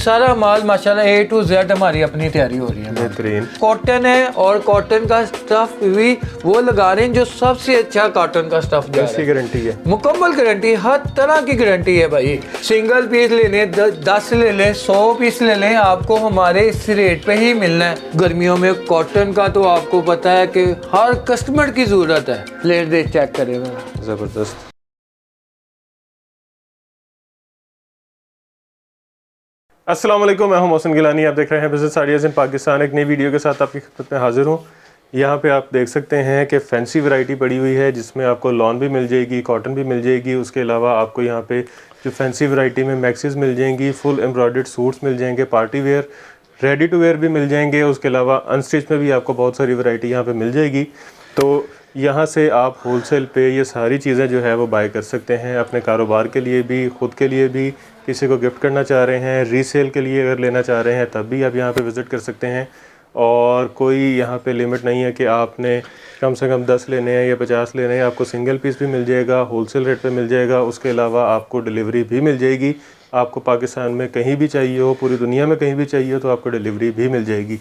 सारा माल माशाल्लाह A to Z हमारी अपनी तैयारी हो रही है। बेहतरीन कॉटन है और कॉटन का स्टफ भी वो लगा रहे हैं जो सबसे अच्छा कॉटन का स्टफ जा रहा इसकी है। गारंटी है, मुकम्मल गारंटी, हर तरह की गारंटी है भाई। सिंगल पीस लेने 10 ले लें, 100 पीस ले लें, आपको हमारे इस रेट पे ही मिलना है। गर्मियों में कॉटन का तो आपको पता है कि हर कस्टमर की ज़रूरत है। प्लेट दे चेक करें मेरा, ज़बरदस्त। अस्सलाम वालेकुम, मैं हूं मोहसिन गिलानी। आप देख रहे हैं बिज़नेस आइडियाज़ इन पाकिस्तान। एक नई वीडियो के साथ आपकी खिदमत में हाजिर हूं। यहाँ पे आप देख सकते हैं कि फैंसी वैरायटी पड़ी हुई है जिसमें आपको लॉन भी मिल जाएगी, कॉटन भी मिल जाएगी। उसके अलावा आपको यहाँ पे जो फैंसी वैरायटी में मैक्सीज मिल जाएंगी, फुल एम्ब्रॉयडर्ड सूट्स मिल जाएंगे, party wear, ready to wear भी मिल जाएंगे। उसके अलावा अनस्टिच में भी आपको बहुत सारी वैरायटी यहाँ पे मिल जाएगी। तो यहाँ से आप होलसेल पे ये सारी चीज़ें जो है वो बाय कर सकते हैं, अपने कारोबार के लिए भी, ख़ुद के लिए भी, किसी को गिफ्ट करना चाह रहे हैं, रीसेल के लिए अगर लेना चाह रहे हैं तब भी आप यहाँ पे विज़िट कर सकते हैं। और कोई यहाँ पे लिमिट नहीं है कि आपने कम से कम 10 लेने हैं या 50 लेने हैं। आपको सिंगल पीस भी मिल जाएगा, होलसेल रेट पे मिल जाएगा। उसके अलावा आपको डिलीवरी भी मिल जाएगी। आपको पाकिस्तान में कहीं भी चाहिए हो, पूरी दुनिया में कहीं भी चाहिए हो, तो आपको डिलीवरी भी मिल जाएगी।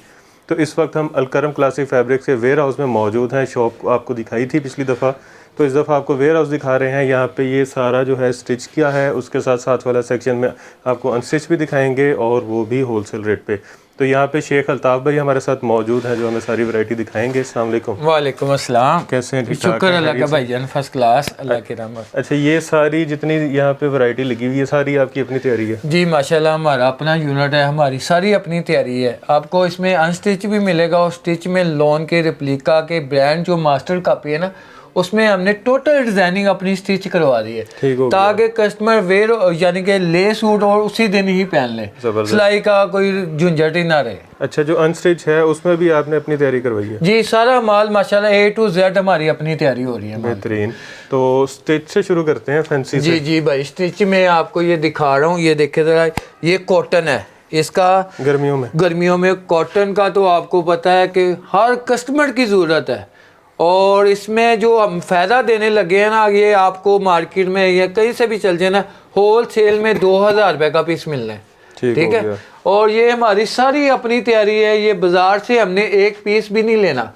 तो इस वक्त हम अलकरम क्लासिक फैब्रिक से वेयर हाउस में मौजूद हैं। शॉप आपको दिखाई थी पिछली दफ़ा, तो इस दफ़ा आपको वेयर हाउस दिखा रहे हैं। यहाँ पे ये सारा जो है स्टिच किया है, उसके साथ साथ वाला सेक्शन में आपको अनस्टिच भी दिखाएंगे और वो भी होलसेल रेट पे। तो यहाँ पे शेख अल्ताफ़ भाई हमारे साथ मौजूद हैं जो हमें सारी वैरायटी दिखाएंगे। अस्सलाम वालेकुम। वालेकुम अस्सलाम। कैसे हैं? शुक्र अल्लाह का भाईजान, फर्स्ट क्लास, अल्लाह की रहमत। अच्छा, ये सारी जितनी यहाँ पे वैरायटी लगी हुई है सारी आपकी अपनी तैयारी है? जी माशाल्लाह, हमारा अपना यूनिट है, हमारी सारी अपनी तैयारी है। आपको इसमें अनस्टिच भी मिलेगा और स्टिच में लॉन के रिप्लिका के ब्रांड जो मास्टर कॉपी है ना, उसमें हमने टोटल डिजाइनिंग अपनी स्टिच करवा दी है ताकि कस्टमर वेयर यानी कि ले सूट और उसी दिन ही पहन ले, सिलाई का कोई झंझट ही ना रहे। अच्छा, जो अनस्टिच है उसमें भी आपने अपनी तैयारी करवाई है? जी, सारा माल माशाल्लाह A to Z हमारी अपनी तैयारी हो रही है। बेहतरीन। तो स्टिच से शुरू करते हैं, फैंसी से। जी भाई, स्टिच में आपको ये दिखा रहा हूँ, ये देखे जरा, ये कॉटन है। इसका गर्मियों में कॉटन का तो आपको पता है कि हर कस्टमर की ज़रूरत है। और इसमें जो हम फ़ायदा देने लगे हैं ना, ये आपको मार्केट में या कहीं से भी चल जाए ना, होल सेल में 2000 रुपये का पीस मिलना है। ठीक है। और ये हमारी सारी अपनी तैयारी है। ये बाज़ार से हमने एक पीस भी नहीं लेना,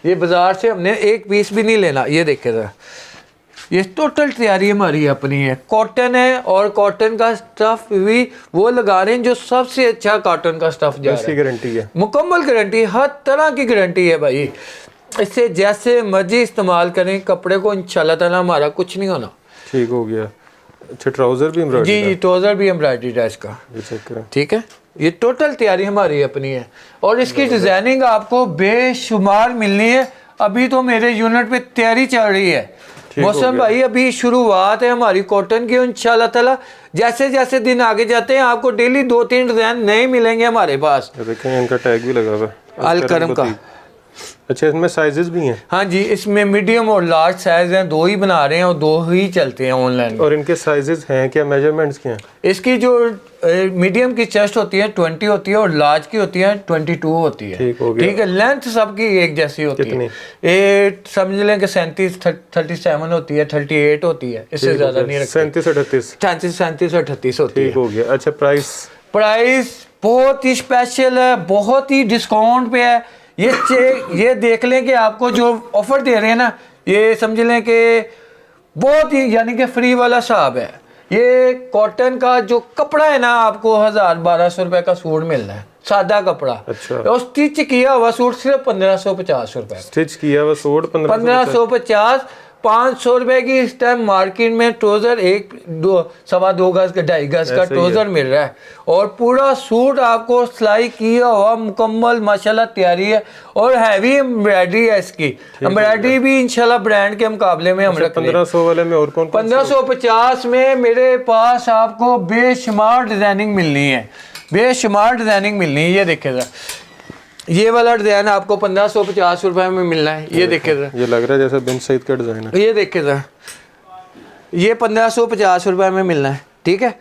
ये बाज़ार से हमने एक पीस भी नहीं लेना। ये देखे ज़रा, ये टोटल तैयारी हमारी अपनी है। कॉटन है और कॉटन का स्टफ भी वो लगा रहे हैं जो सबसे अच्छा कॉटन का स्टफ जा रहा है। गारंटी है, मुकम्मल गारंटी, हर तरह की गारंटी है भाई। इससे जैसे मर्जी इस्तेमाल करें कपड़े को, इंशाल्लाह ताला हमारा कुछ नहीं होना। ठीक हो गया। अच्छा, ट्राउज़र भी एम्ब्रॉयडरी? जी, ट्राउज़र भी एम्ब्रॉयडरी है इसका। ठीक है, ये टोटल तैयारी हमारी अपनी है। और इसकी डिज़ाइनिंग आपको बेशुमार मिलनी है। अभी तो मेरे यूनिट पे तैयारी चल रही है मौसम भाई, अभी शुरुआत है हमारी कॉटन की। इंशाल्लाह ताला जैसे जैसे दिन आगे जाते हैं आपको डेली 2-3 डिज़ाइन नए मिलेंगे हमारे पास। देखें, इनका टैग भी लगा हुआ है अलकरम का। अच्छा, इसमें साइजेस भी हैं? हाँ जी, इसमें मीडियम और लार्ज साइज हैं, 2 ही बना रहे हैं और 2 ही चलते हैं ऑनलाइन। और इनके साइजेस हैं क्या, मेजरमेंट्स क्या हैं? इसकी जो मीडियम की चेस्ट होती है 20 होती है और लार्ज की होती है 22 होती है। ठीक है, लेंथ सबकी एक जैसी होती है। ये समझ लें कि 37 होती है, 38 होती है, इससे ज़्यादा नहीं रखते। 37 38 होती है। ठीक हो गया। अच्छा, प्राइस बहुत ही स्पेशल है, बहुत ही डिस्काउंट पे है। ये देख लें कि आपको जो ऑफर दे रहे हैं ना, ये समझ लें कि बहुत ही यानी कि फ्री वाला हिसाब है। ये कॉटन का जो कपड़ा है ना, आपको 1000-1200 रुपए का सूट मिलना है, सादा कपड़ा। अच्छा। और स्टिच किया हुआ सूट सिर्फ 1550 रुपए। स्टिच किया हुआ सूट 1550। 500 रुपए की इस टाइम मार्केट में ट्राउजर 1-2 गज का 2.5 गज का ट्राउजर मिल रहा है। और पूरा सूट आपको सिलाई किया हुआ मुकम्मल माशाल्लाह तैयारी है। और हैवी एम्ब्रॉयडरी है इसकी। एम्ब्रॉयडरी भी इंशाल्लाह ब्रांड के मुकाबले में हम रख 1500 वाले में। और कौन 1550 में मेरे पास आपको बेशुमार डिजाइनिंग मिलनी है, बेशुमार डिजाइनिंग मिलनी है। ये देखे जरा, ये वाला डिजाइन आपको 1550 रुपए में मिलना है। ये देखे जरा, ये लग रहा है जैसे बिन सईद का डिजाइन है। ये देखे जरा, ये 1550 रुपए में मिलना है। ठीक है,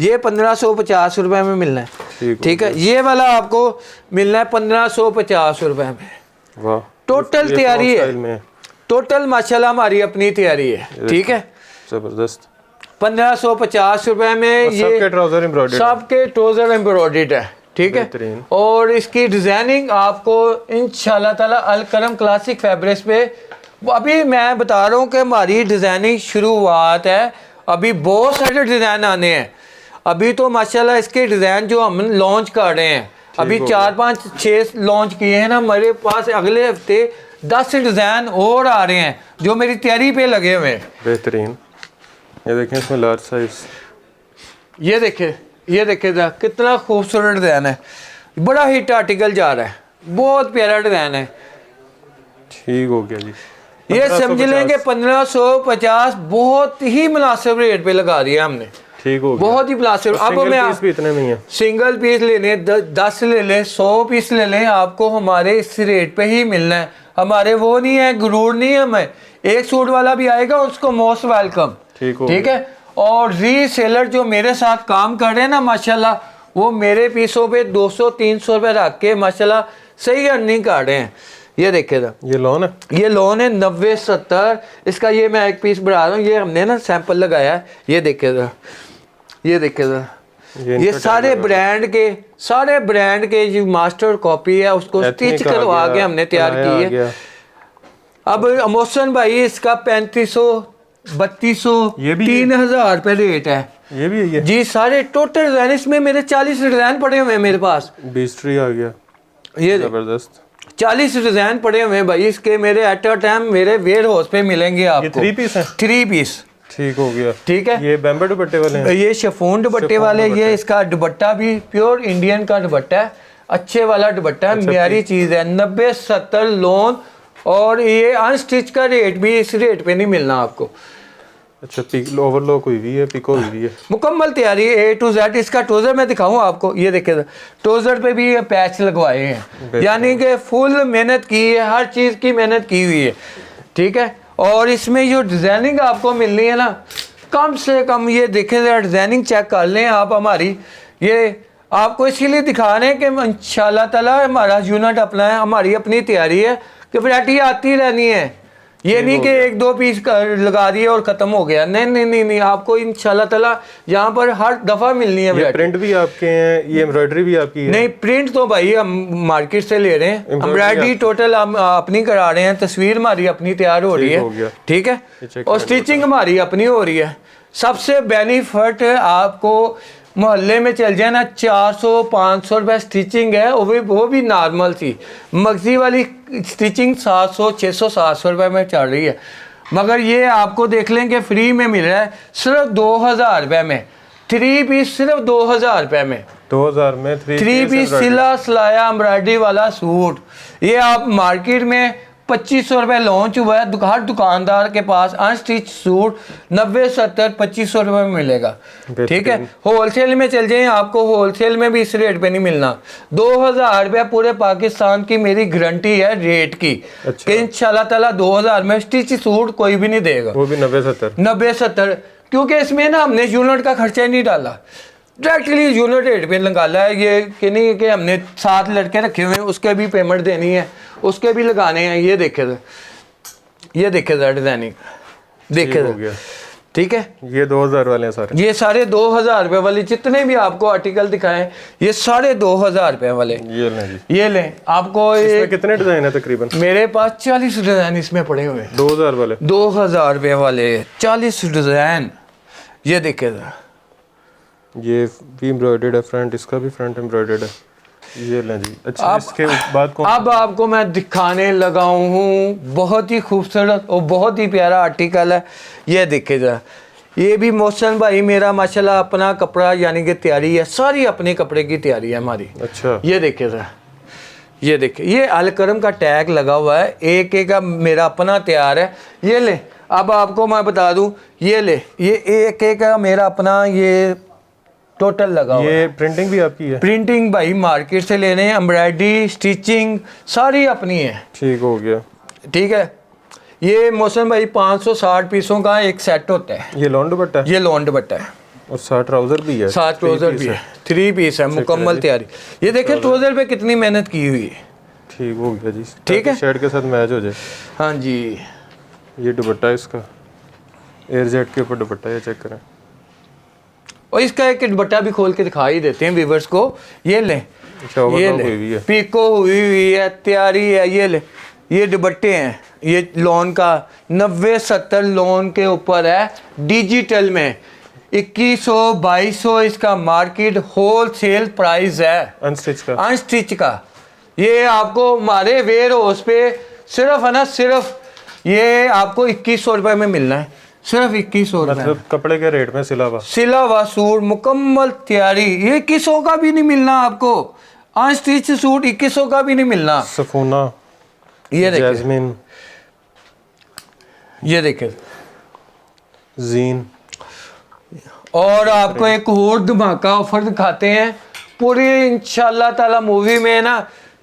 ये 1550 रुपए में मिलना है। ठीक है, ये वाला आपको मिलना है 1550 रुपए में। वाह, टोटल तैयारी है, टोटल माशाल्लाह हमारी अपनी तैयारी है। ठीक है, जबरदस्त। 1550 रुपए में ये सबके ट्राउजर एम्ब्रॉयडर्ड, सबके ट्राउजर एम्ब्रॉयडर्ड है, ठीक है। और इसकी डिजाइनिंग आपको इंशाल्लाह ताला अल करम क्लासिक फैब्रिक्स पे, अभी मैं बता रहा हूँ कि हमारी डिजाइनिंग शुरुआत है, अभी बहुत सारे डिजाइन आने हैं। अभी तो माशाल्लाह इसके डिजाइन जो हम लॉन्च कर रहे हैं, अभी 4 5 6 लॉन्च किए हैं ना, हमारे पास अगले हफ्ते 10 डिजाइन और आ रहे हैं जो मेरी तैयारी पे लगे हुए हैं। बेहतरीन। ये देखें इसमें लार्ज साइज, ये देखे जरा कितना खूबसूरत डिजाइन है, बड़ा हिट आर्टिकल जा रहा है, बहुत प्यारा डिजाइन है। ठीक हो गया जी। ये समझ लेंगे 1550 बहुत ही मुनासिब रेट पे लगा दिया हमने, ठीक हो गया, बहुत ही मुनासिब। अब मैं पीस भी इतने में ही है, सिंगल पीस ले लें, 10 ले लें, 100 पीस ले लें, आपको हमारे इस रेट पे ही मिलना है। हमारे वो नहीं है, गुरूर नहीं है हमें, एक सूट वाला भी आएगा उसको मोस्ट वेलकम, ठीक है। और रीसेलर जो मेरे साथ काम कर रहे हैं ना माशाल्लाह, वो मेरे पीसों पे 200-300 रुपये रख के माशाल्लाह सही अर्निंग कर रहे हैं। ये देखिए था, ये लोन है 90-70, इसका ये मैं एक पीस बढ़ा रहा हूँ, ये हमने ना सैंपल लगाया है। ये देखिए था, ये सारे ब्रांड के जो मास्टर कॉपी है उसको स्टिच करवा के हमने तैयार की है। अब मोहसन भाई इसका 3500-3200 3000 रुपये रेट है। ये भी है जी, सारे टोटल डिजाइन, इसमें मेरे 40 डिजाइन पड़े हुए हैं मेरे पास। बीस्ट्री आ गया, ये जबरदस्त 40 डिजाइन पड़े हुए हैं भाई इसके, मेरे एट अ टाइम मेरे वेयर हाउस पे मिलेंगे आपको। ये 3 पीस है, 3 पीस, ठीक हो गया, ठीक है। ये बैम्बू दुपट्टे वाले हैं, ये शिफॉन दुपट्टे वाले, ये इसका दुपट्टा भी प्योर इंडियन का दुपट्टा है, अच्छे वाला दुपट्टा है, प्यारी चीज है। 90-70 लोन, और ये अनस्टिच का रेट भी इस रेट पे नहीं मिलना आपको। अच्छा, ओवरलॉक हुई हुई है, पिको हुई है, मुकम्मल तैयारी A to Z। इसका ट्रोजर मैं दिखाऊं आपको, ये देखिए ट्रोजर पे भी ये पैच लगवाए हैं, यानी कि फुल मेहनत की है, हर चीज़ की मेहनत की हुई है, ठीक है। और इसमें जो डिज़ाइनिंग आपको मिलनी है ना, कम से कम ये देखें जरा, डिज़ाइनिंग चेक कर लें आप हमारी। ये आपको इसीलिए दिखा रहे हैं कि इंशाल्लाह ताला हमारा यूनिट अपना है, हमारी अपनी तैयारी है कि वैरायटी आती रहनी है। ये नहीं कि 1-2 पीस लगा दिए और ख़त्म हो गया, नहीं, आपको इंशाल्लाह ताला यहाँ पर हर दफ़ा मिलनी है। ये प्रिंट भी आपके हैं, ये एम्ब्रॉयडरी भी आपकी है? नहीं, प्रिंट तो भाई हम मार्केट से ले रहे हैं, एम्ब्रॉयडरी टोटल हम अपनी करा रहे हैं, तस्वीर हमारी अपनी तैयार हो रही है, ठीक है, और स्टिचिंग हमारी अपनी हो रही है। सबसे बेनिफिट आपको मोहल्ले में चल जाए ना, 400-500 रुपये स्टिचिंग है, वो भी नॉर्मल सी, मगजी वाली स्टिचिंग 700-600-700 रुपये में चल रही है। मगर ये आपको देख लें कि फ्री में मिल रहा है सिर्फ 2000 रुपये में, 3 पीस सिर्फ 2000 रुपये में, 2000 में 3 पीस सिला सिलाया एम्ब्रॉयडरी वाला सूट। ये आप मार्केट में 2500 रुपये लॉन्च हुआ है, हर दुकानदार के पास अनस्टिच सूट 90-70-2500 रुपये में मिलेगा, ठीक है। होलसेल में चल जाए, आपको होलसेल में भी इस रेट पे नहीं मिलना। 2000 रुपये पूरे पाकिस्तान की मेरी गारंटी है रेट की, अच्छा। कि इंशाल्लाह ताला 2000 में स्टिच सूट कोई भी नहीं देगा, वो भी 90-70, क्योंकि इसमें ना हमने यूनिट का खर्चा ही नहीं डाला, डायरेक्टली यूनिट रेट पे निकाला है। ये कि नहीं कि हमने 7 लड़के रखे हुए हैं, उसके भी पेमेंट देनी है, उसके भी लगाने हैं। ये देखे डिजाइनिंग देखे, ठीक है। ये 2000 वाले हैं सारे, ये सारे 2000 रुपये वाले जितने भी आपको आर्टिकल दिखाएं, ये सारे 2000 रुपये वाले। ये लें जी, ये लें। आपको कितने डिजाइन है तकरीबन? मेरे पास 40 डिजाइन इसमें पड़े हुए हैं, 2000 वाले, 2000 रुपये वाले 40 डिजाइन। ये देखे, ये भी एम्ब्रॉयडर्ड है, फ्रंट इसका भी फ्रंट एम्ब्रॉयडर्ड है। ये लें जी। अच्छा, इसके बाद अब आपको मैं दिखाने लगा हूँ, बहुत ही खूबसूरत और बहुत ही प्यारा आर्टिकल है। ये देखे जरा, ये भी मोहसन भाई मेरा माशाल्लाह अपना कपड़ा, यानी कि तैयारी है, सारी अपने कपड़े की तैयारी है हमारी। अच्छा, ये देखे जरा, ये देखे, ये अल करम का टैग लगा हुआ है, एक का मेरा अपना तैयार है। ये ले, अब आपको मैं बता दूं, ये ले, ये एक का मेरा अपना, ये टोटल लगा हुआ है। ये प्रिंटिंग भी आपकी है? प्रिंटिंग भाई मार्केट से लेने हैं, एम्ब्रॉयडरी स्टिचिंग सारी अपनी है, ठीक हो गया, ठीक है। ये मौसम भाई 560 पीसों का एक सेट होता है। ये लॉन दुपट्टा है? ये लॉन दुपट्टा है, और 7 ट्राउजर भी है? 7 ट्राउजर भी है, 3 पीस है, मुकम्मल तैयारी। ये देखें ट्राउजर पे कितनी मेहनत की हुई है, ठीक हो गया जी, ठीक है, शर्ट के साथ मैच हो जाए। हाँ जी। ये दुपट्टा है इसका, एयर जेट के ऊपर दुपट्टा है, चेक करें। और इसका एक दुपट्टा भी खोल के दिखा ही देते हैं व्यूअर्स को। ये ले, ये ले, पीको हुई है, तैयारी है। ये ले, ये दुपट्टे हैं, ये लॉन का 90-70 लॉन के ऊपर है, डिजिटल में 2100-2200 इसका मार्केट होल सेल प्राइस है अनस्टिच का। ये आपको हमारे वेयर हाउस पे सिर्फ है ना, सिर्फ ये आपको 2100 रुपये में मिलना है, सिर्फ 2100 रुपये, मतलब कपड़े के रेट में सिला हुआ सूट मुकम्मल तैयारी। ये 2100 का भी नहीं मिलना आपको, अनस्टिच सूट 2100 का भी नहीं मिलना। सफूना, ये देखिए, जैस्मिन, ये देखिए जीन। और आपको एक और धमाका ऑफर दिखाते हैं पूरी इंशाल्लाह ताला मूवी में ना।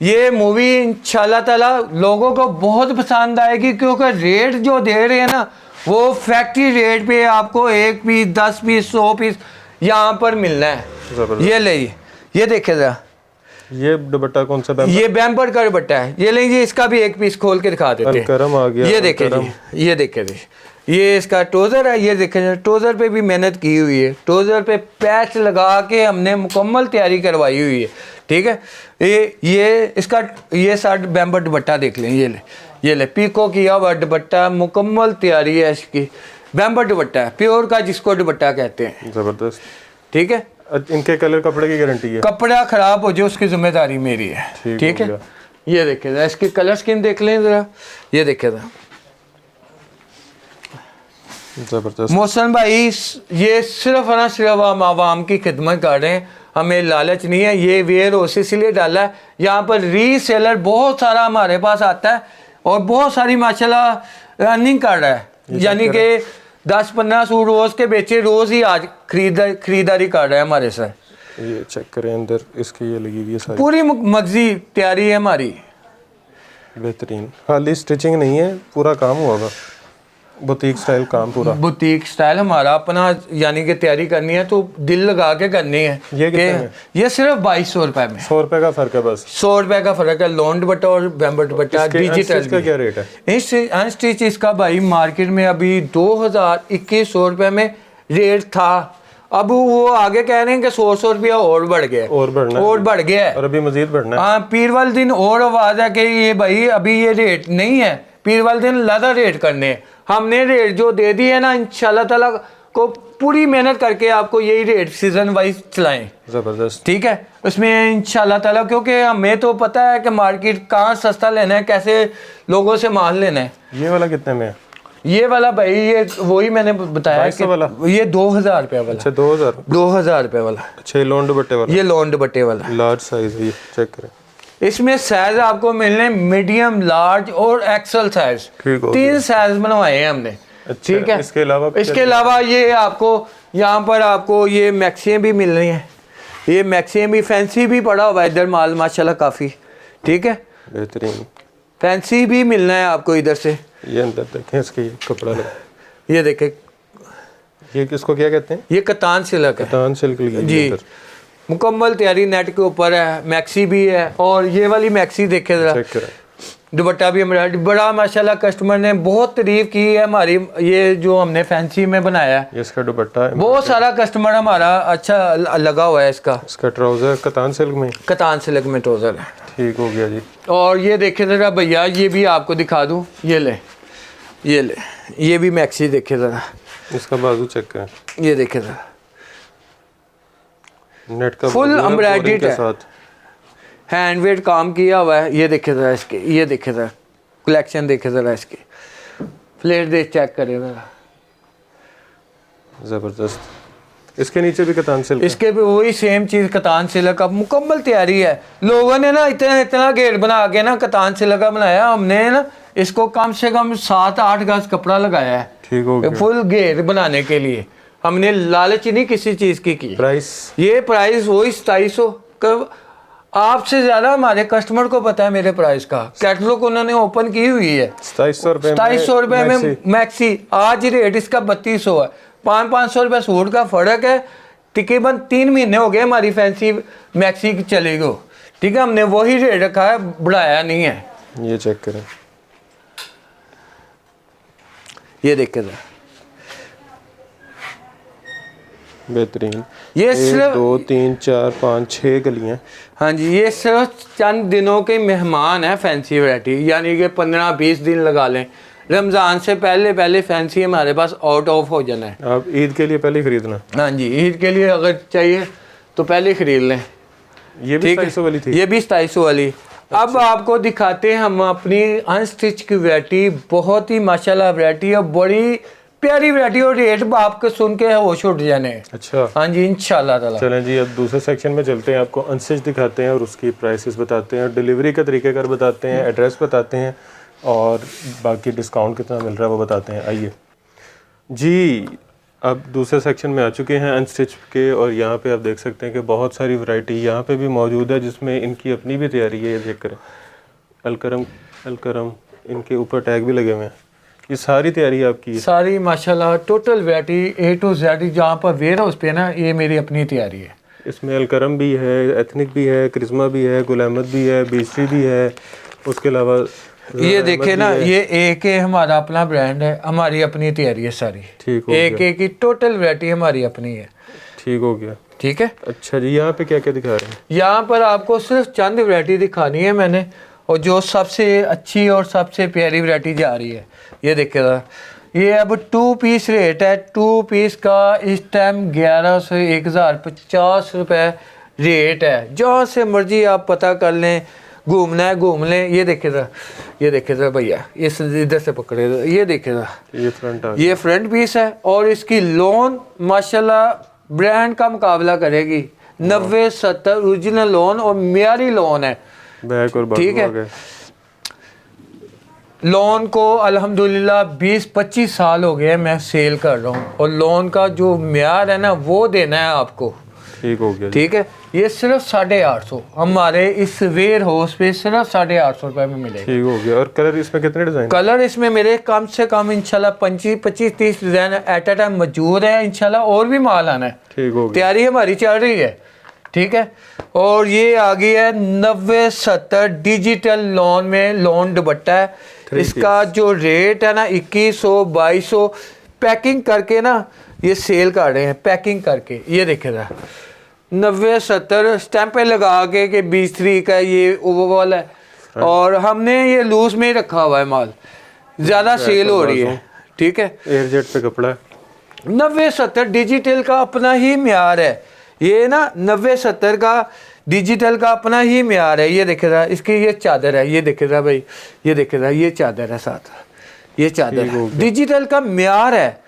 ये मूवी इंशाल्लाह ताला लोगों को बहुत पसंद आएगी, क्योंकि रेट जो दे रहे हैं ना वो फैक्ट्री रेट पे आपको 1 पीस, 10 पीस, 100 पीस यहाँ पर मिलना है। ये ले, ये देखे जरा, ये दुपट्टा कौन सा? ये बैम्पर का दुपट्टा है। ये लीजिए, इसका भी एक पीस खोल के दिखा देते हैं। करम आ गया। ये देखे जी, ये देखे जी, ये इसका ट्रोज़र है। ये देखे, ट्रोज़र पे भी मेहनत की हुई है, ट्रोज़र पे पैच लगा के हमने मुकम्मल तैयारी करवाई हुई है, ठीक है। ये इसका ये साथ बैम्पर दुपट्टा देख लें। ये ले, ये ले, पीको किया हुआ दुपट्टा, मुकम्मल तैयारी है इसकी। बैम्पर दुपट्टा है, प्योर का जिसको दुपट्टा कहते हैं, ज़बरदस्त, ठीक है। इनके कलर कपड़े की गारंटी है, कपड़ा खराब हो जाए उसकी जिम्मेदारी मेरी है, ठीक है। ये देखे जरा, इसकी कलर स्किन देख लें जरा, ये देखे जरा, जबरदस्त। मोहसन भाई ये सिर्फ ना सिर्फ हम आवाम की खिदमत कर रहे हैं, हमें लालच नहीं है। ये वेयर हाउस इसलिए डाला है, यहाँ पर रीसेलर बहुत सारा हमारे पास आता है और बहुत सारी माशाल्लाह रनिंग कर रहा है, यानी कि 10-15 सूट रोज़ के बेचे, रोज़ ही आज खरीदारी कर रहा है हमारे साथ। ये चेक करें अंदर इसकी, ये लगी हुई है सारी, पूरी मगजी तैयारी है हमारी, बेहतरीन। खाली स्टिचिंग नहीं है, पूरा काम हुआ होगा, बुटीक स्टाइल काम पूरा। बुटीक स्टाइल हमारा अपना, यानी कि तैयारी करनी है तो दिल लगा के करनी है। ये सिर्फ 2200 रुपए में, 100 रुपए का फर्क है बस, 100 रुपए का फर्क है। लॉन दुपट्टा और बैम्बर दुपट्टा डिजिटल का क्या रेट है? अनस्टिच इसका भाई मार्केट में अभी 2100 रुपए में रेट था, अब वो आगे कह रहे हैं कि 100 रुपया और बढ़ गया, और बढ़ गया है, और अभी मजीद बढ़ना है। हाँ, पीर वाले दिन और आवाज है कि ये भाई अभी ये रेट नहीं है, पीर वाले दिन ज़्यादा रेट करने हैं। हमने रेट जो दे दी है ना, इंशाल्लाह ताला को पूरी मेहनत करके आपको यही रेट सीजन वाइज चलाएं, जबरदस्त, ठीक है। उसमें इंशाल्लाह ताला, क्योंकि हमें तो पता है कि मार्केट कहाँ सस्ता लेना है, कैसे लोगों से माल लेना है। ये वाला कितने में है? ये वाला भाई, ये वही मैंने बताया कि वाला? ये 2000 रुपये वाला। अच्छा, 2000 रुपये वाला। अच्छा, ये लॉन दुपट्टे वाला? ये लॉन दुपट्टे वाला लार्ज साइज है, ये चेक करें। इसमें साइज आपको मिलने मीडियम, लार्ज और एक्सल साइज, 3 साइज बनवाए हैं हमने, ठीक है। इसके अलावा ये आपको यहाँ पर आपको ये मैक्सियाँ भी मिल रही हैं, ये मैक्सियाँ भी फैंसी भी पड़ा हुआ है इधर माल माशाल्लाह काफ़ी, ठीक है, बेहतरीन। फैंसी भी मिलना है आपको इधर से। ये अंदर देखें, इसके कपड़ा लगा, ये देखें, ये किसको क्या कहते हैं? ये कतान सिल्क है, कतान सिल्क जी, मुकम्मल तैयारी नेट के ऊपर है, मैक्सी भी है। और ये वाली मैक्सी देखे जरा, दुपट्टा भी हमारा बड़ा माशाल्लाह कस्टमर ने बहुत तारीफ की है हमारी, ये जो हमने फैंसी में बनाया है, इसका दुपट्टा है, बहुत सारा कस्टमर हमारा अच्छा लगा हुआ है। इसका ट्राउजर कतान सिल्क में, कतान सिल्क में ट्राउजर है, ठीक हो गया जी। और ये देखे जरा भैया, ये भी आपको दिखा दूँ, ये ले, ये भी मैक्सी देखे जरा, इसका बाजू चेक करें, ये देखे जरा, नेट का फुल एम्ब्रॉयडर्ड है, साथ हैंडमेड काम किया हुआ है। ये देखे जरा इसके, ये देखे जरा कलेक्शन देखे जरा इसके, फ्लेट दे चेक करें जरा, जबरदस्त। इसके नीचे भी कतान सिल्क, इसके भी वही सेम चीज़ कतान सिल्क का मुकम्मल तैयारी है। लोगों ने ना इतना घेर बना के ना कतान सिल्क का बनाया, हमने ना इसको कम से कम 7-8 गज कपड़ा लगाया है, ठीक हो गया, फुल घेर बनाने के लिए। हमने लालच नहीं किसी चीज़ की प्राइस, ये प्राइस वही 2700। आपसे ज़्यादा हमारे कस्टमर को पता है मेरे प्राइस का, कैटलॉग उन्होंने ओपन की हुई है। 2700 रुपये में मैक्सी, आज रेट इसका 3200 है, 500 रुपये सूट का फ़र्क है। तकरीबन 3 महीने हो गए हमारी फैंसी मैक्सी की चलेगी, ठीक है, हमने वही रेट रखा है, बढ़ाया नहीं है। ये चेक करें, ये देख कर बेहतरीन। ये 1 सिर्फ 2 3 4 5 6 गलियां। हाँ जी, ये सिर्फ चंद दिनों के मेहमान हैं फैंसी वैरायटी, यानी कि 15-20 दिन लगा लें। रमज़ान से पहले पहले फैंसी हमारे पास आउट ऑफ हो जाना है। आप ईद के लिए पहले ही खरीदना। हाँ जी, ईद के लिए अगर चाहिए तो पहले ख़रीद लें। ये भी 250 वाली थी। ये भी 250 वाली। अब आपको दिखाते हैं हम अपनी अनस्टिच की वैरायटी, बहुत ही माशाल्लाह वैरायटी और बड़ी प्यारी वैरायटी, और रेट आपको सुन के होश उठ जाने। अच्छा, हाँ जी, इंशाल्लाह ताला। चलें जी, अब दूसरे सेक्शन में चलते हैं, आपको अनस्टिच दिखाते हैं और उसकी प्राइसेस बताते हैं, डिलीवरी का तरीक़ाकार बताते हैं, एड्रेस बताते हैं और बाकी डिस्काउंट कितना मिल रहा है वो बताते हैं। आइए जी, अब दूसरे सेक्शन में आ चुके हैं अनस्टिच के, और यहाँ पे आप देख सकते हैं कि बहुत सारी वैरायटी यहाँ पे भी मौजूद है जिसमें इनकी अपनी भी तैयारी है। ये चेक करें, अलकरम, इनके ऊपर टैग भी लगे हुए हैं। ये सारी तैयारी आपकी है? सारी माशाल्लाह total variety A to Z जहाँ पर वेयर हाउस पे ना, ये मेरी अपनी तैयारी है। इसमें अलकरम भी है, एथनिक भी है, करिश्मा भी है, गुल अहमद भी है, बीसरी भी है, उसके अलावा ये देखे ना, ये AK हमारा अपना ब्रांड है, हमारी अपनी तैयारी है सारी। ठीक हो गया। AK की टोटल वैरायटी हमारी अपनी है। ठीक हो गया। ठीक है। अच्छा जी, यहाँ पे क्या क्या दिखा रहे हैं? यहाँ पर आपको सिर्फ चंद वैरायटी दिखानी है मैंने, और जो सबसे अच्छी और सबसे प्यारी वैरायटी जा रही है। ये देखिएगा, ये अब 2 पीस रेट है। 2 पीस का इस टाइम 1100 1050 रुपये रेट है। जहाँ से मर्जी आप पता कर लें, घूमना है घूम लें। ये देखिएगा भैया, इस इधर से पकड़े, ये देखिएगा, ये फ्रंट पीस है, और इसकी लोन माशाल्लाह ब्रांड का मुकाबला करेगी। 90-70 ओरिजिनल लोन और म्यारी लोन है। ठीक है। लोन को अल्हम्दुलिल्लाह 20-25 साल हो गए मैं सेल कर रहा हूँ, और लोन का जो म्यार है ना वो देना है आपको। ठीक हो गया। ठीक है। ये सिर्फ 850 हमारे इस वेयर हाउस पे सिर्फ 850 रुपये में मिलेगा। ठीक हो गया। और कलर इसमें कितने डिज़ाइन? कलर इसमें मेरे कम से कम इंशाल्लाह 25-30 डिज़ाइन एट अ टाइम मौजूद है। इंशाल्लाह और भी माल आना है। ठीक हो गया। तैयारी हमारी चल रही है। ठीक है। और ये आ गई है 90-70 डिजिटल लोन में, लोन दुपट्टा है। इसका जो रेट है ना 2100-2200 पैकिंग करके ना ये सेल कर रहे हैं, पैकिंग करके। ये देखेगा 90-70 स्टैंपें लगा के कि 23 का ये ओवरऑल है, और हमने ये लूज में ही रखा हुआ है, माल ज़्यादा सेल हो रही है। ठीक है। एयरजेट पे कपड़ा है। 90-70 डिजिटल का अपना ही म्यार है। ये ना 90-70 का डिजिटल का अपना ही म्यार है। ये देखेगा, इसकी ये चादर है, ये देखेगा भाई, ये देखेगा, ये चादर है साथ, ये चादर है। डिजिटल का म्यार है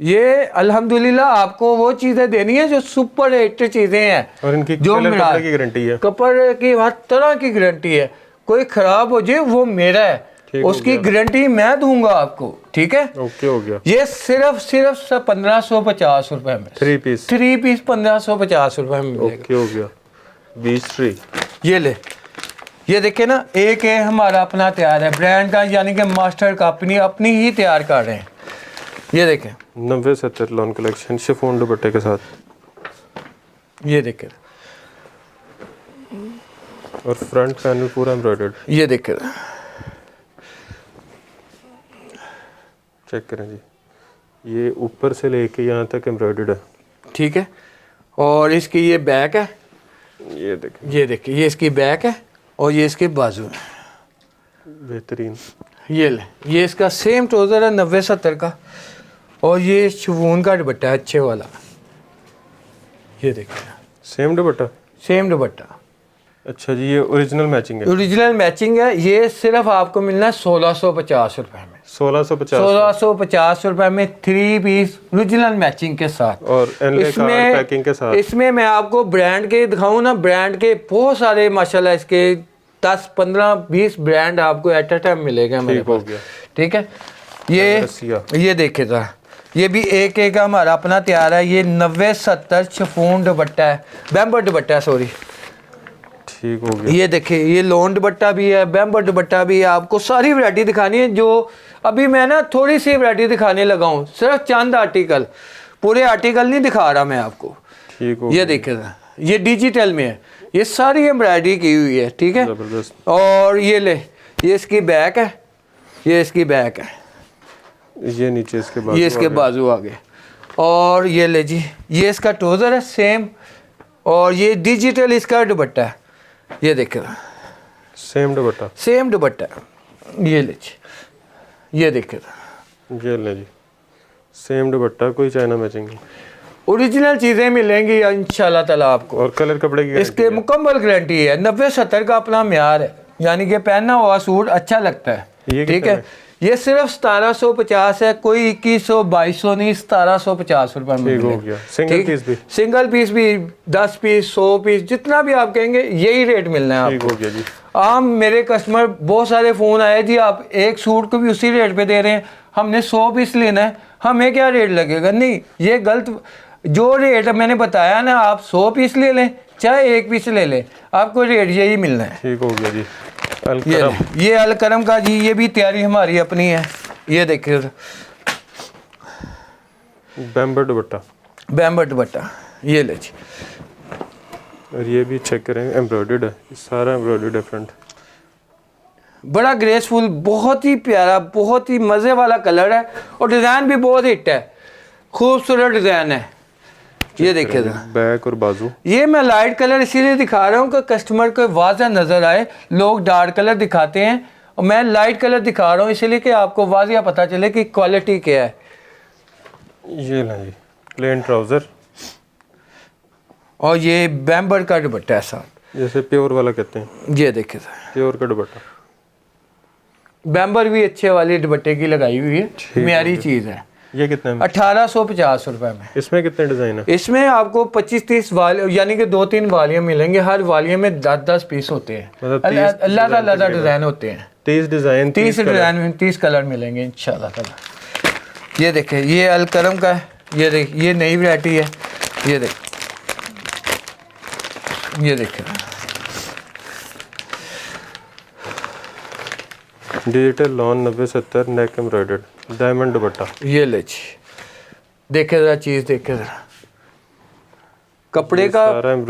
ये। अल्हम्दुलिल्लाह आपको वो चीज़ें देनी है जो सुपर हिट चीज़ें हैं, और इनकी जो कपड़े की गारंटी है, कपड़े की हर तरह की गारंटी है। कोई ख़राब हो जाए वो मेरा है, उसकी गारंटी मैं दूंगा आपको। ठीक है। ओके हो गया। ये सिर्फ 1550 रुपए में 3 पीस 1550 रुपए में मिलेगा। ओके हो गया। 20 ये ले, ये देखे ना, एक है हमारा अपना तैयार है ब्रांड का, यानी कि मास्टर का अपनी ही तैयार कर रहे हैं। ये देखें 90-70 लॉन कलेक्शन शिफॉन दुपट्टे के साथ। ये देखें, और फ्रंट पैनल पूरा एम्ब्रॉयडर्ड। ये देखें, चेक करें जी, ये ऊपर से लेके यहाँ तक एम्ब्रॉयडर्ड है। ठीक है। और इसकी ये बैक है, ये देखें, ये देखिए, ये इसकी बैक है और ये इसके बाजू है। बेहतरीन। ये ले, ये इसका सेम ट्राउज़र है 90-70 का, और ये शिफॉन का दुपट्टा है अच्छे वाला। ये देखिए, सेम दुपट्टा, सेम दुपट्टा। अच्छा जी, ये ओरिजिनल मैचिंग है? ओरिजिनल मैचिंग है। ये सिर्फ आपको मिलना है 1650 रुपए में। 1650 रुपए में 3 पीस ओरिजिनल मैचिंग के साथ, और इसमें पैकिंग के साथ। इसमें मैं आपको ब्रांड के दिखाऊं ना, ब्रांड के बहुत सारे माशाल्लाह इसके 10-15-20 ब्रांड आपको एट अ टाइम मिलेगा मेरे पास। ठीक है। ये देखेगा, ये भी एक हमारा अपना तैयार है। ये 90-70 शिफॉन दुपट्टा है, बैम्बर दुपट्टा है, सॉरी। ठीक हो गया। ये देखिए, ये लोन दुपट्टा भी है, बैम्बर दुपट्टा भी है। आपको सारी वैरायटी दिखानी है, जो अभी मैं ना थोड़ी सी वैरायटी दिखाने लगा हूँ, सिर्फ चंद आर्टिकल, पूरे आर्टिकल नहीं दिखा रहा मैं आपको। ठीक हो। ये देखिएगा, ये डिजिटल में है, ये सारी एम्ब्रॉयडरी की हुई है। ठीक है। और ये ले, ये इसकी बैक है, ये इसकी बैक है, ये नीचे इसके बाजू, ये इसके बाजू आ गए। और ये ले जी, ये इसका ट्राउज़र है सेम, और ये डिजिटल इसका दुपट्टा है, ये देखिए सेम दुपट्टा, सेम दुपट्टा है, ये ले जी, ये देखिए ये ले जी, सेम दुपट्टा, कोई चाइना मैचिंग नहीं, ओरिजिनल चीज़ें मिलेंगी इंशाल्लाह ताला आपको। और कलर कपड़े की इसके मुकम्मल गारंटी है, 90-70 का अपना म्यार है, यानी कि पहना हुआ सूट अच्छा लगता है। ये ठीक है, ये सिर्फ 1750 है, कोई 2100-2200 नहीं, 1750 रुपये में ठीक हो मिलेगा। गया। सिंगल पीस भी, सिंगल पीस भी 10 पीस 100 पीस जितना भी आप कहेंगे यही रेट मिलना है ठीक आपको। हो गया जी। आम मेरे कस्टमर बहुत सारे फ़ोन आए जी, आप एक सूट को भी उसी रेट पे दे रहे हैं, हमने 100 पीस लेना है, हमें क्या रेट लगेगा? नहीं, ये गलत। जो रेट मैंने बताया ना, आप 100 पीस ले लें चाहे एक पीस ले लें, आपको रेट यही मिलना है। ठीक हो गया जी। ये अलकरम का जी, ये भी तैयारी हमारी अपनी है, ये देखिए बैम्बर दुपट्टा, बैम्बर दुपट्टा, ये ले जी, और ये भी चेक करें एम्ब्रॉयडर्ड है, सारा एम्ब्रॉयडर्ड है फ्रंट, बड़ा ग्रेसफुल, बहुत ही प्यारा, बहुत ही मज़े वाला कलर है, और डिज़ाइन भी बहुत हिट है, खूबसूरत डिज़ाइन है। ये देखिए बैक और बाजू, ये मैं लाइट कलर इसीलिए दिखा रहा हूँ कि कस्टमर को वाज़ह नज़र आए। लोग डार्क कलर दिखाते हैं और मैं लाइट कलर दिखा रहा हूँ इसलिए कि आपको वाज़ह पता चले कि क्वालिटी क्या है। ये ना जी, प्लेन ट्राउज़र, और ये बैम्बर का दुपट्टा है साथ, जैसे प्योर वाला कहते हैं, ये देखिए प्योर का दुपट्टा, बैम्बर भी अच्छे वाली दुपट्टे की लगाई हुई है, म्यारी चीज़ है। ये कितने में? 1850 रुपये में। इसमें कितने डिज़ाइन है? इसमें आपको 25-30 वाले, यानी कि 2-3 वालियाँ मिलेंगे, हर वालिया में 10-10 पीस होते हैं, मतलब अलग डिज़ाइन होते हैं, 30 डिज़ाइन, 30 डिज़ाइन में 30 कलर मिलेंगे इंशाल्लाह ताला। ये देखें, ये अलकरम का है, ये देख, ये नई वैरायटी है, ये देख, ये देखें डिजिटल लॉन 90-70 नेक एम्ब्रॉयडर्ड डायमंड दुपट्टा, ये ले जी, देखे ज़रा चीज़, देखे ज़रा कपड़े का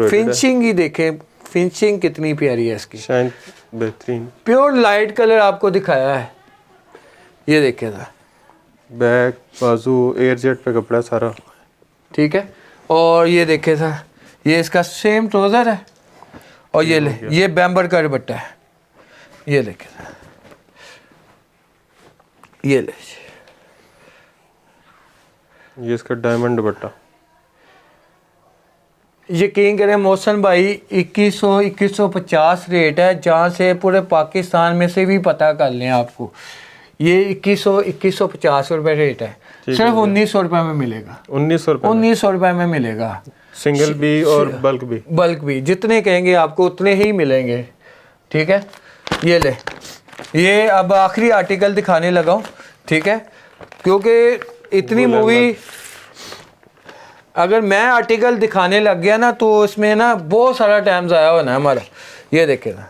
फिनिशिंग ही देखें, फिनिशिंग कितनी प्यारी है इसकी, शाइन बेहतरीन, प्योर लाइट कलर आपको दिखाया है। ये देखे ज़रा, बैक बाजू एयर जेट पे कपड़ा सारा, ठीक है। और ये देखे ज़रा, ये इसका सेम ट्राउज़र है, और ये ले, ये बैम्बर का दुपट्टा है, ये देखे ज़रा, ये ले, ये इसका डायमंड दुपट्टा, यकीन करें मोहसन भाई 2100-2150 रेट है, जहाँ से पूरे पाकिस्तान में से भी पता कर लें आपको, ये 2100-2150 रुपये रेट है, सिर्फ 1900 रुपये में मिलेगा, 1900 रुपये में मिलेगा, सिंगल भी और बल्क भी जितने कहेंगे आपको उतने ही मिलेंगे। ठीक है, ये ले, ये अब आखिरी आर्टिकल दिखाने लगा हूँ, ठीक है, क्योंकि इतनी मूवी अगर मैं आर्टिकल दिखाने लग गया ना तो इसमें ना बहुत सारा टाइम ज़ाया होना है हमारा। ये देखें ना,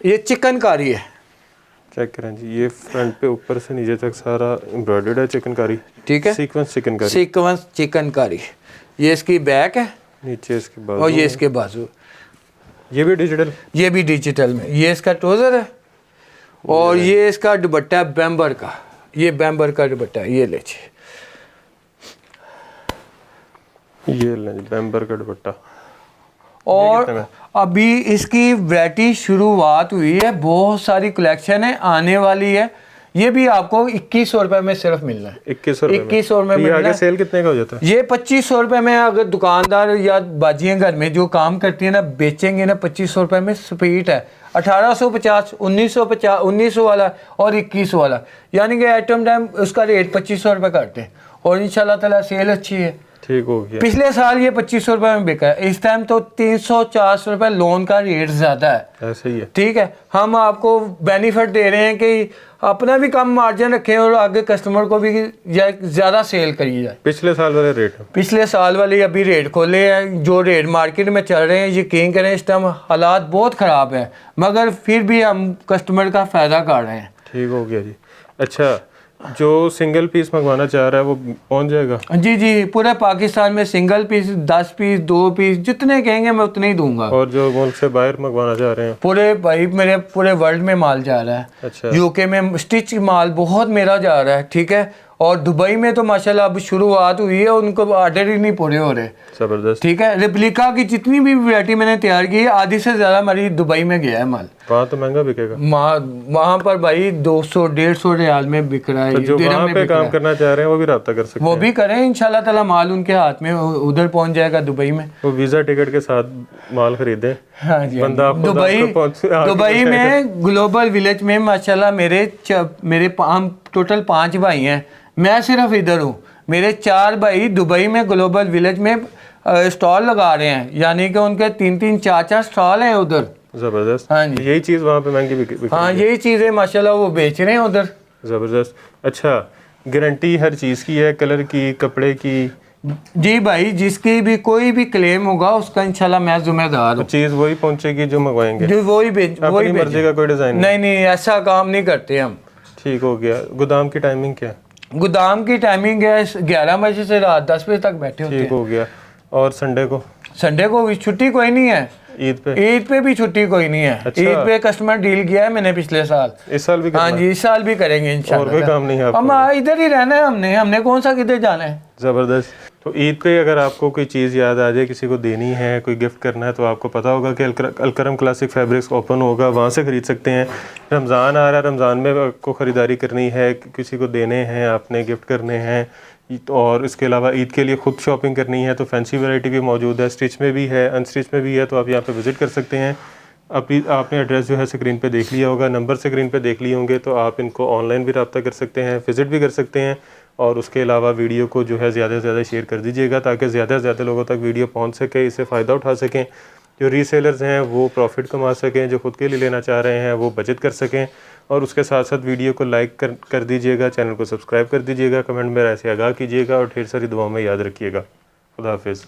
ये चिकनकारी है, चेक करें जी, ये फ्रंट पे ऊपर से नीचे तक सारा एम्ब्रॉयडर्ड है चिकनकारी, ठीक है, सीक्वेंस चिकनकारी। ये इसकी बैक है, नीचे इसके बाजू, और ये इसके बाजू, ये भी डिजिटल में, ये इसका ट्राउज़र है, और ये इसका दुपट्टा है बैम्बर का, ये बैम्बर का दुपट्टा है, ये ले जी, ये ले बैम्बर का दुपट्टा। और अभी इसकी वैरायटी शुरुआत हुई है, बहुत सारी कलेक्शन है, आने वाली है, ये भी आपको 2100 रुपये में सिर्फ मिलना है, 2100 रुपये में। आगे सेल कितने का हो जाता है? ये 2500 रुपये में, अगर दुकानदार या बाजियाँ घर में जो काम करती है ना बेचेंगे ना 2500 रुपये में, स्पीड है 1850, 1950, 1900 वाला और 2100 वाला, यानी कि आइटम टाइम उसका रेट 2500 रुपये करते हैं, और इंशाल्लाह ताला सेल अच्छी है। ठीक हो गया। पिछले साल ये 2500 रुपये में बिका है, इस टाइम तो 300-400 रुपये लोन का रेट ज़्यादा है, ऐसे ही है। ठीक है, हम आपको बेनिफिट दे रहे हैं कि अपना भी कम मार्जिन रखें और आगे कस्टमर को भी ज़्यादा सेल करी जाए। पिछले साल वाले रेट, पिछले साल वाले अभी रेट खोले हैं, जो रेट मार्केट में चल रहे हैं, यकीन करें इस टाइम हालात बहुत ख़राब है, मगर फिर भी हम कस्टमर का फ़ायदा कर रहे हैं। ठीक हो गया जी। अच्छा, जो सिंगल पीस मंगवाना चाह रहा है वो पहुंच जाएगा? जी जी, पूरे पाकिस्तान में सिंगल पीस 10 पीस 2 पीस जितने कहेंगे मैं उतने ही दूंगा। और जो मुल्क से बाहर मंगवाना चाह रहे हैं? पूरे भाई मेरे पूरे वर्ल्ड में माल जा रहा है। अच्छा। यूके में स्टिच माल बहुत मेरा जा रहा है, ठीक है, और दुबई में तो माशाल्लाह अब शुरुआत हुई है, उनको ऑर्डर ही नहीं पूरे हो रहे। ज़बरदस्त। ठीक है, रेप्लिका की जितनी भी वैरायटी मैंने तैयार की है आधी से ज़्यादा हमारी दुबई में गया है माल। वहाँ तो महंगा बिकेगा। वहाँ पर भाई 200-150 रियाल में बिक रहा है। तो जो वहाँ पे काम करना चाह रहे हैं वो भी रब्ता कर सकते हैं, वो भी करें, इंशाल्लाह ताला माल उनके हाथ में उधर पहुँच जाएगा दुबई में। वो वीज़ा टिकट के साथ माल खरीदें। हाँ जी, बंदा दुबई में ग्लोबल विलेज में माशाल्लाह मेरे हम टोटल 5 भाई हैं, मैं सिर्फ इधर हूँ। मेरे 4 भाई दुबई में ग्लोबल विलेज में स्टॉल लगा रहे हैं, यानी कि उनके 3-3 4-4 स्टॉल हैं उधर। ज़बरदस्त। हाँ जी, यही चीज़ वहाँ पे महंगी बिक हाँ यही चीज़ें माशाल्लाह वो बेच रहे हैं उधर। ज़बरदस्त। अच्छा, गारंटी हर चीज़ की है, कलर की, कपड़े की? जी भाई, जिसकी भी कोई भी क्लेम होगा उसका इंशाल्लाह मैं जिम्मेदार हूँ। चीज़ वही पहुँचेगी जो मंगवाएंगे? जो वही मर्जी का कोई डिज़ाइन? नहीं, ऐसा काम नहीं करते हम। ठीक हो गया। गोदाम की टाइमिंग क्या है? गोदाम की टाइमिंग है 11 बजे से रात 10 बजे तक बैठे होते हैं। ठीक हो गया। और संडे को? संडे को भी छुट्टी कोई नहीं है। ईद पे भी छुट्टी कोई नहीं है। अच्छा। ईद पे कस्टमर डील किया है मैंने पिछले साल। इस साल भी? हाँ जी, इस साल भी करेंगे इंशाल्लाह। और कोई काम नहीं है? हम इधर ही रहना है, हमने कौन सा किधर जाना है। ज़बरदस्त। तो ईद पे अगर आपको कोई चीज़ याद आ जाए, किसी को देनी है, कोई गिफ्ट करना है, तो आपको पता होगा कि अलकरम क्लासिक फैब्रिक्स ओपन होगा, वहाँ से ख़रीद सकते हैं। रमज़ान आ रहा है, रमज़ान में आपको ख़रीदारी करनी है, किसी को देने हैं, आपने गिफ्ट करने हैं, और इसके अलावा ईद के लिए ख़ुद शॉपिंग करनी है, तो फैंसी वैरायटी भी मौजूद है, स्टिच में भी है, अनस्टिच में भी है। तो आप यहाँ पे विज़िट कर सकते हैं। आपने एड्रेस जो है स्क्रीन पे देख लिया होगा, नंबर स्क्रीन पे देख लिए होंगे, तो आप इनको ऑनलाइन भी रब्ता कर सकते हैं, विज़िट भी कर सकते हैं। और उसके अलावा वीडियो को जो है ज़्यादा से ज़्यादा शेयर कर दीजिएगा, ताकि ज़्यादा से ज़्यादा लोगों तक वीडियो पहुंच सके, इससे फ़ायदा उठा सकें। जो रीसेलर्स हैं वो प्रॉफिट कमा सकें, जो खुद के लिए लेना चाह रहे हैं वो बचत कर सकें। और उसके साथ साथ वीडियो को लाइक कर दीजिएगा, चैनल को सब्सक्राइब कर दीजिएगा, कमेंट में ऐसे आगाह कीजिएगा, और ढेर सारी दुआओं में याद रखिएगा। खुदा हाफिज़।